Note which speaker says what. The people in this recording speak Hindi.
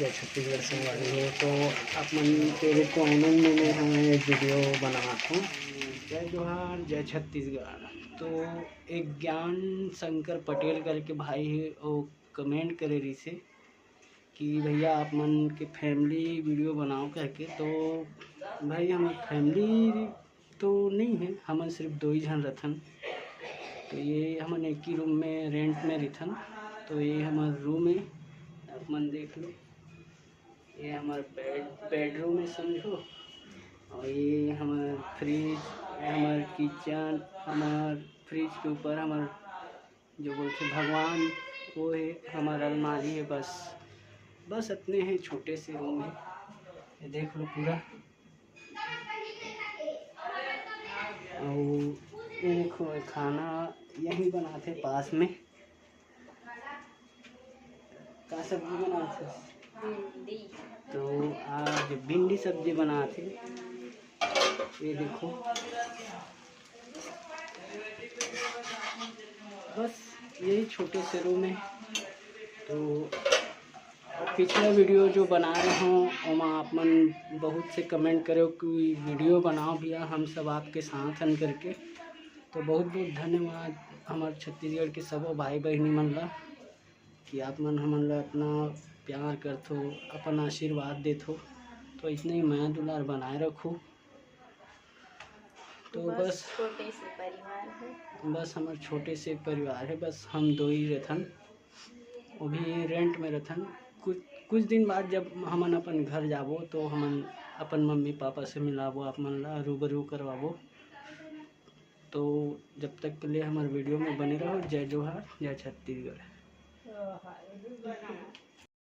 Speaker 1: जय छत्तीसगढ़ से वाली हो। तो अपन तेरे को आनंद में हम एक वीडियो बनाता हूँ। जय जोहार जय छत्तीसगढ़। तो एक ज्ञान शंकर पटेल करके भाई है, वो कमेंट करे रही से कि भैया आप मन के फैमिली वीडियो बनाओ करके। तो भाई हमार फैमिली तो नहीं है, हम सिर्फ 2 ही जन रहथन। तो ये हमन एक ही रूम में रेंट में रहथन। तो ये हमार रूम है, आप मन देख लो। ये हमार बेडरूम है समझो। और ये हमार फ्रिज, हमार किचन, हमार फ्रिज के ऊपर हमार जो बोलते भगवान वो है, हमार अलमारी है। बस इतने हैं, छोटे से रूम है। ये देख लो पूरा। और ये देखो खाना यहीं बनाते पास में। का सब्जी बनाते? भिंडी। तो आज भिंडी सब्जी बनाते। ये देखो बस यही छोटे से रूम है। तो पिछला वीडियो जो बना रहे हूँ वहाँ आप मन बहुत से कमेंट करो कि वीडियो बनाओ भैया, हम सब आपके साथ हन करके। तो बहुत बहुत धन्यवाद हमारे छत्तीसगढ़ के सब भाई बहनी मन ला कि आप मन हमन ला इतना प्यार करथो, अपन आशीर्वाद देथो। तो इतने ही माया दुलार बनाए रखो। तो बस
Speaker 2: छोटे से परिवार है,
Speaker 1: बस हमारे छोटे से परिवार है। बस हम 2 ही रहथन, वो भी रेंट में रहथन। कुछ दिन बाद जब हमन अपन घर जाबो तो हमन अपन मम्मी पापा से मिलाबो, आप मन ला रूबरू करवाबो। तो जब तक के लिए हमारे वीडियो में बने रहो। जय जोहार जय छत्तीसगढ़।